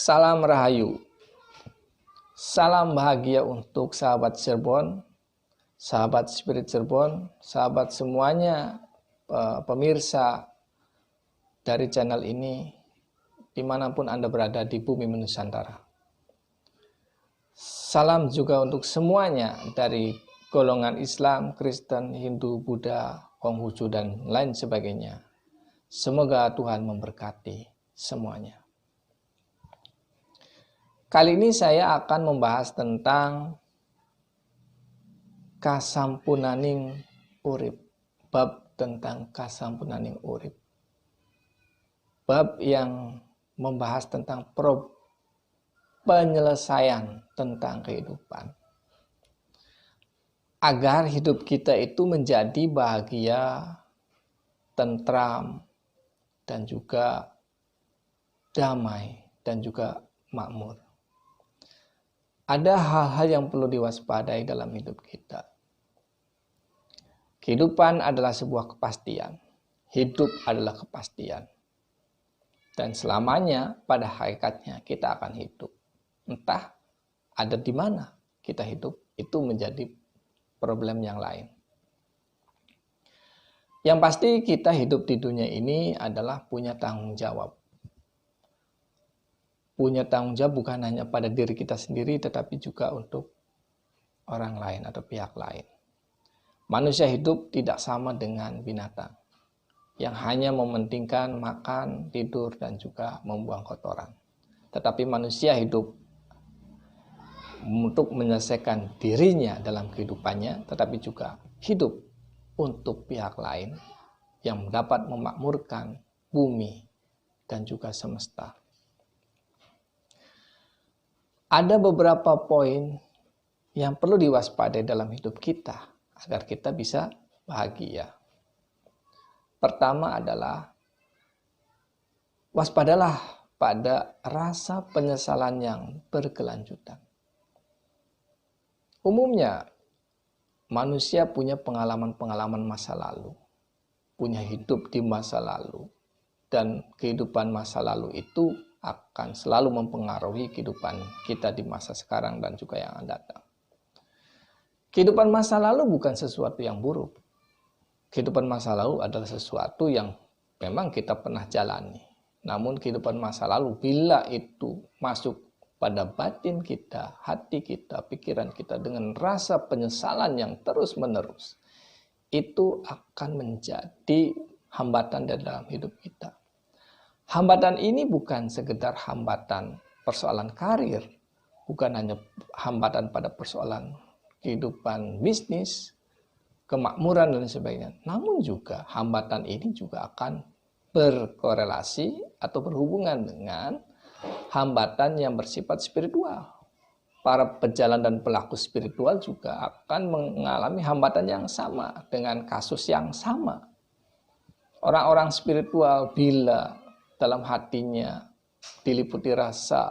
Salam Rahayu, salam bahagia untuk sahabat Cirebon, sahabat Spirit Cirebon, sahabat semuanya, pemirsa dari channel ini, dimanapun Anda berada di bumi Nusantara. Salam juga untuk semuanya dari golongan Islam, Kristen, Hindu, Buddha, Konghucu, dan lain sebagainya. Semoga Tuhan memberkati semuanya. Kali ini saya akan membahas tentang kasampunaning urip. Bab tentang kasampunaning urip. Bab yang membahas tentang penyelesaian tentang kehidupan. Agar hidup kita itu menjadi bahagia, tentram, dan juga damai, dan juga makmur. Ada hal-hal yang perlu diwaspadai dalam hidup kita. Kehidupan adalah sebuah kepastian. Hidup adalah kepastian. Dan selamanya pada hakikatnya kita akan hidup. Entah ada di mana kita hidup, itu menjadi problem yang lain. Yang pasti kita hidup di dunia ini adalah punya tanggung jawab. Punya tanggung jawab bukan hanya pada diri kita sendiri, tetapi juga untuk orang lain atau pihak lain. Manusia hidup tidak sama dengan binatang yang hanya mementingkan makan, tidur, dan juga membuang kotoran. Tetapi manusia hidup untuk menyelesaikan dirinya dalam kehidupannya, tetapi juga hidup untuk pihak lain yang dapat memakmurkan bumi dan juga semesta. Ada beberapa poin yang perlu diwaspadai dalam hidup kita agar kita bisa bahagia. Pertama adalah waspadalah pada rasa penyesalan yang berkelanjutan. Umumnya manusia punya pengalaman-pengalaman masa lalu, punya hidup di masa lalu, dan kehidupan masa lalu itu akan selalu mempengaruhi kehidupan kita di masa sekarang dan juga yang akan datang. Kehidupan masa lalu bukan sesuatu yang buruk. Kehidupan masa lalu adalah sesuatu yang memang kita pernah jalani. Namun kehidupan masa lalu bila itu masuk pada batin kita, hati kita, pikiran kita dengan rasa penyesalan yang terus-menerus, itu akan menjadi hambatan dalam hidup kita. Hambatan ini bukan sekedar hambatan persoalan karir, bukan hanya hambatan pada persoalan kehidupan bisnis, kemakmuran dan sebagainya. Namun juga hambatan ini juga akan berkorelasi atau berhubungan dengan hambatan yang bersifat spiritual. Para pejalan dan pelaku spiritual juga akan mengalami hambatan yang sama dengan kasus yang sama. Orang-orang spiritual bila dalam hatinya diliputi rasa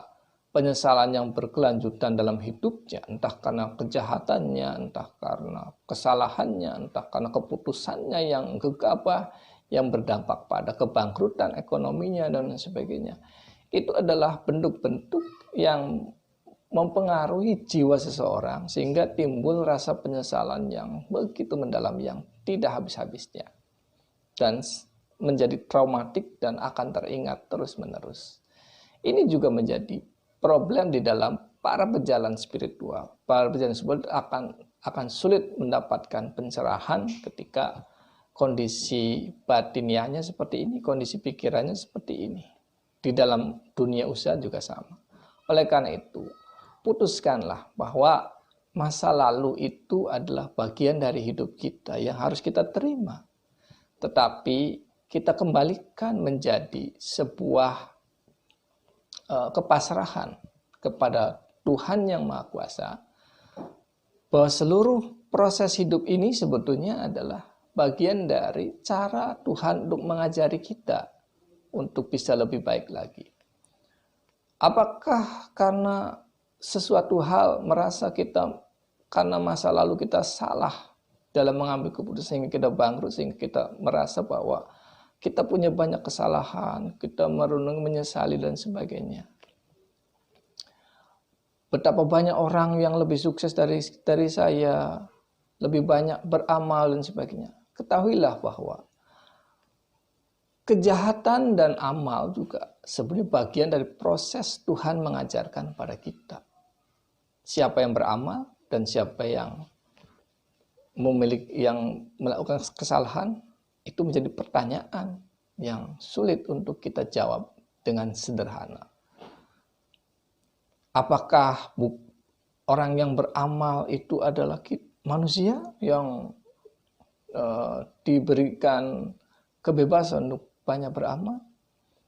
penyesalan yang berkelanjutan dalam hidupnya, entah karena kejahatannya, entah karena kesalahannya, entah karena keputusannya yang gegabah, yang berdampak pada kebangkrutan ekonominya dan sebagainya. Itu adalah bentuk-bentuk yang mempengaruhi jiwa seseorang sehingga timbul rasa penyesalan yang begitu mendalam yang tidak habis-habisnya. Dan menjadi traumatik dan akan teringat terus-menerus. Ini juga menjadi problem di dalam para pejalan spiritual. Para pejalan spiritual akan sulit mendapatkan pencerahan ketika kondisi batiniahnya seperti ini, kondisi pikirannya seperti ini. Di dalam dunia usaha juga sama. Oleh karena itu, putuskanlah bahwa masa lalu itu adalah bagian dari hidup kita yang harus kita terima. Tetapi kita kembalikan menjadi sebuah kepasrahan kepada Tuhan yang Maha Kuasa, bahwa seluruh proses hidup ini sebetulnya adalah bagian dari cara Tuhan untuk mengajari kita untuk bisa lebih baik lagi. Apakah karena sesuatu hal merasa kita karena masa lalu kita salah dalam mengambil keputusan sehingga kita bangkrut, sehingga kita merasa bahwa kita punya banyak kesalahan, kita merenung, menyesali dan sebagainya. betapa banyak orang yang lebih sukses dari saya, lebih banyak beramal dan sebagainya. Ketahuilah bahwa kejahatan dan amal juga sebenarnya bagian dari proses Tuhan mengajarkan pada kita. Siapa yang beramal dan siapa yang melakukan kesalahan, itu menjadi pertanyaan yang sulit untuk kita jawab dengan sederhana. Apakah orang yang beramal itu adalah manusia yang diberikan kebebasan untuk banyak beramal?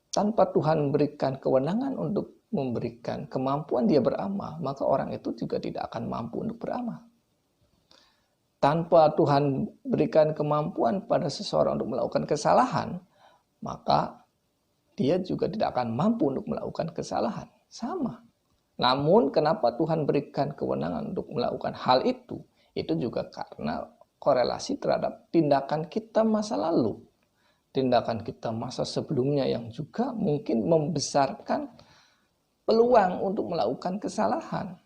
Tanpa Tuhan memberikan kewenangan untuk memberikan kemampuan dia beramal, maka orang itu juga tidak akan mampu untuk beramal. Tanpa Tuhan berikan kemampuan pada seseorang untuk melakukan kesalahan, maka dia juga tidak akan mampu untuk melakukan kesalahan. Sama. Namun kenapa Tuhan berikan kewenangan untuk melakukan hal itu? Itu juga karena korelasi terhadap tindakan kita masa lalu. Tindakan kita masa sebelumnya yang juga mungkin membesarkan peluang untuk melakukan kesalahan.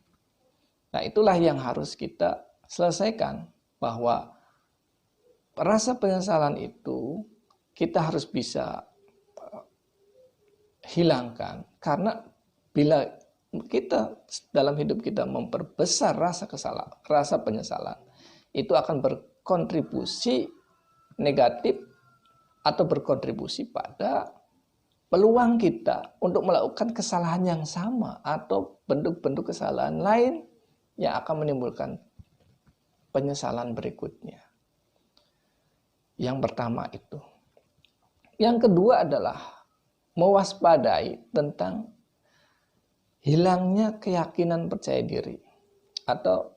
Nah, itulah yang harus kita selesaikan, bahwa rasa penyesalan itu kita harus bisa hilangkan, karena bila kita dalam hidup kita memperbesar rasa penyesalan, itu akan berkontribusi negatif atau berkontribusi pada peluang kita untuk melakukan kesalahan yang sama atau bentuk-bentuk kesalahan lain yang akan menimbulkan penyesalan berikutnya. Yang pertama itu. Yang kedua adalah mewaspadai tentang hilangnya keyakinan percaya diri atau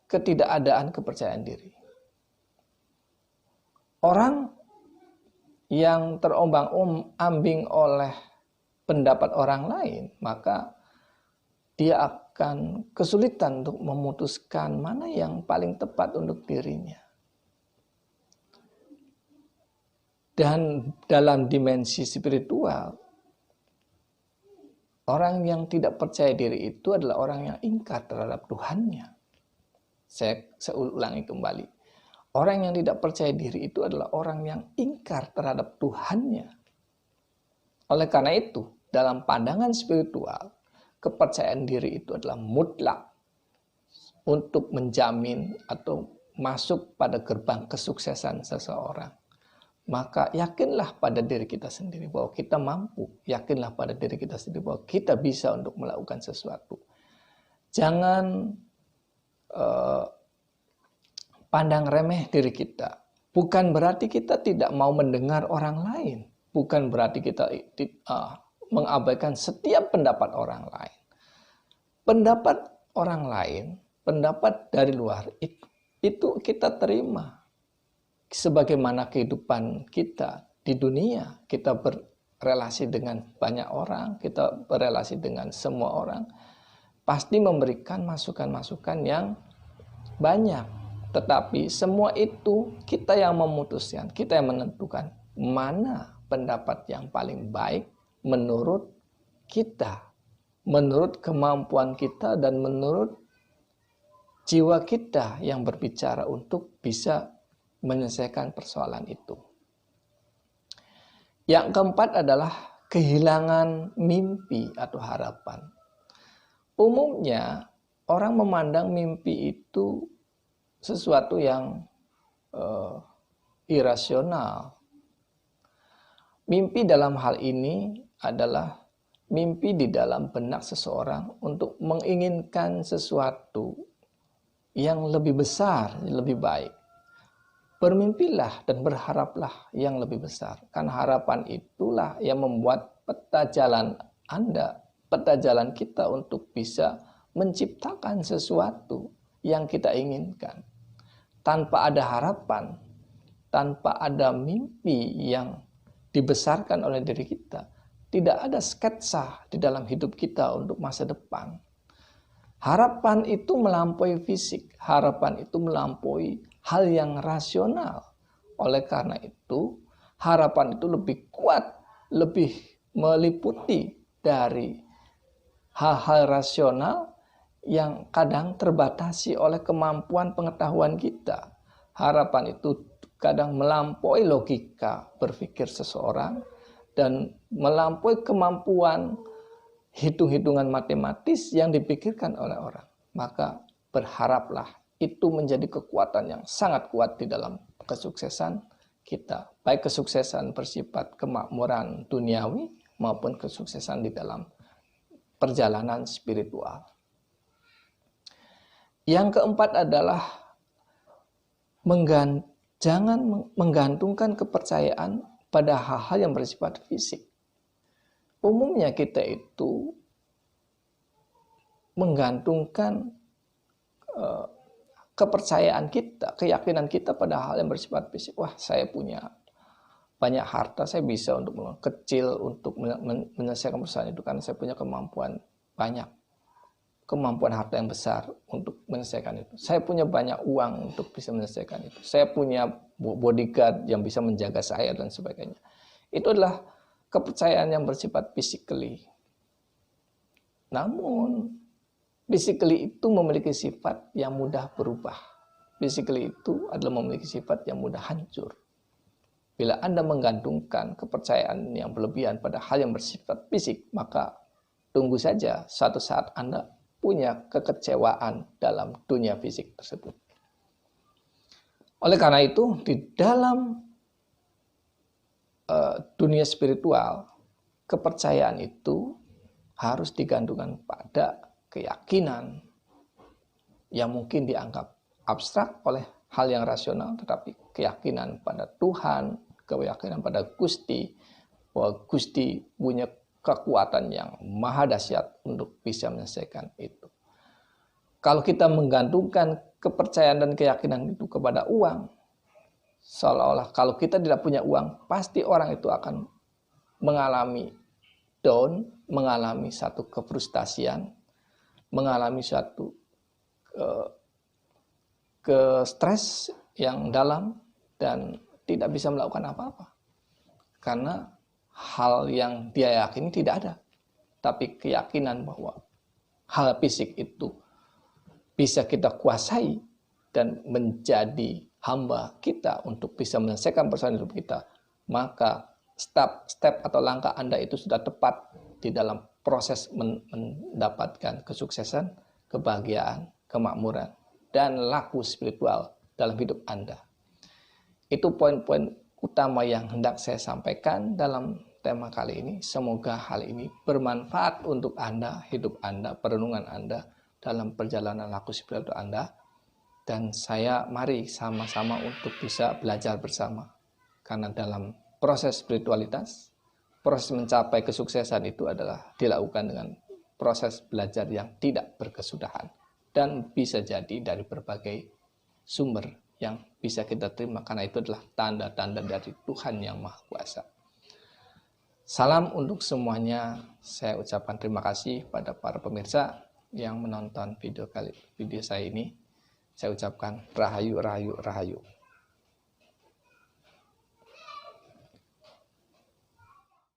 ketidakadaan kepercayaan diri. Orang yang terombang-ambing oleh pendapat orang lain, maka dia akan kesulitan untuk memutuskan mana yang paling tepat untuk dirinya. Dan dalam dimensi spiritual, orang yang tidak percaya diri itu adalah orang yang ingkar terhadap Tuhannya. Saya ulangi kembali. Orang yang tidak percaya diri itu adalah orang yang ingkar terhadap Tuhannya. Oleh karena itu, dalam pandangan spiritual, kepercayaan diri itu adalah mutlak untuk menjamin atau masuk pada gerbang kesuksesan seseorang. Maka yakinlah pada diri kita sendiri bahwa kita mampu. Yakinlah pada diri kita sendiri bahwa kita bisa untuk melakukan sesuatu. Jangan pandang remeh diri kita. Bukan berarti kita tidak mau mendengar orang lain. Bukan berarti kita mengabaikan setiap pendapat orang lain. Pendapat orang lain, pendapat dari luar, itu kita terima. Sebagaimana kehidupan kita di dunia, kita berrelasi dengan banyak orang, kita berrelasi dengan semua orang, pasti memberikan masukan-masukan yang banyak. Tetapi semua itu kita yang memutuskan, kita yang menentukan mana pendapat yang paling baik menurut kita, menurut kemampuan kita dan menurut jiwa kita yang berbicara untuk bisa menyelesaikan persoalan itu. Yang keempat adalah kehilangan mimpi atau harapan. Umumnya orang memandang mimpi itu sesuatu yang irasional. Mimpi dalam hal ini adalah mimpi di dalam benak seseorang untuk menginginkan sesuatu yang lebih besar, lebih baik. Bermimpilah dan berharaplah yang lebih besar. Karena harapan itulah yang membuat peta jalan Anda, peta jalan kita untuk bisa menciptakan sesuatu yang kita inginkan. Tanpa ada harapan, tanpa ada mimpi yang dibesarkan oleh diri kita, tidak ada sketsa di dalam hidup kita untuk masa depan. Harapan itu melampaui fisik, harapan itu melampaui hal yang rasional. Oleh karena itu, harapan itu lebih kuat, lebih meliputi dari hal-hal rasional yang kadang terbatasi oleh kemampuan pengetahuan kita. Harapan itu kadang melampaui logika berpikir seseorang dan melampaui kemampuan hitung-hitungan matematis yang dipikirkan oleh orang. Maka berharaplah itu menjadi kekuatan yang sangat kuat di dalam kesuksesan kita. Baik kesuksesan bersifat kemakmuran duniawi maupun kesuksesan di dalam perjalanan spiritual. Yang keempat adalah jangan menggantungkan kepercayaan pada hal-hal yang bersifat fisik. Umumnya kita itu menggantungkan kepercayaan kita, keyakinan kita pada hal yang bersifat fisik. Wah, saya punya banyak harta, saya bisa untuk kecil untuk menyelesaikan persoalan itu karena saya punya kemampuan banyak. Kemampuan harta yang besar untuk menyelesaikan itu. Saya punya banyak uang untuk bisa menyelesaikan itu. Saya punya bodyguard yang bisa menjaga saya dan sebagainya. Itu adalah kepercayaan yang bersifat physically. Namun, physically itu memiliki sifat yang mudah berubah. Physically itu adalah memiliki sifat yang mudah hancur. Bila Anda menggantungkan kepercayaan yang berlebihan pada hal yang bersifat fisik, maka tunggu saja suatu saat Anda punya kekecewaan dalam dunia fisik tersebut. Oleh karena itu, di dalam dunia spiritual, kepercayaan itu harus digantungkan pada keyakinan yang mungkin dianggap abstrak oleh hal yang rasional, tetapi keyakinan pada Tuhan, keyakinan pada Gusti, bahwa Gusti punya kekuatan yang maha dahsyat untuk bisa menyelesaikan itu. Kalau kita menggantungkan kepercayaan dan keyakinan itu kepada uang, seolah-olah kalau kita tidak punya uang, pasti orang itu akan mengalami down, mengalami satu kefrustasian, mengalami suatu stres yang dalam dan tidak bisa melakukan apa-apa. Karena hal yang dia yakini tidak ada. Tapi keyakinan bahwa hal fisik itu bisa kita kuasai dan menjadi hamba kita untuk bisa menyelesaikan persoalan hidup kita, maka step atau langkah Anda itu sudah tepat di dalam proses mendapatkan kesuksesan, kebahagiaan, kemakmuran, dan laku spiritual dalam hidup Anda. Itu poin-poin utama yang hendak saya sampaikan dalam tema kali ini. Semoga hal ini bermanfaat untuk Anda, hidup Anda, perenungan Anda dalam perjalanan laku spiritual Anda. Dan mari sama-sama untuk bisa belajar bersama. Karena dalam proses spiritualitas, proses mencapai kesuksesan itu adalah dilakukan dengan proses belajar yang tidak berkesudahan. Dan bisa jadi dari berbagai sumber yang bisa kita terima, karena itu adalah tanda-tanda dari Tuhan yang Maha Kuasa. Salam untuk semuanya. Saya ucapkan terima kasih pada para pemirsa yang menonton video saya ini. Saya ucapkan rahayu, rahayu, rahayu.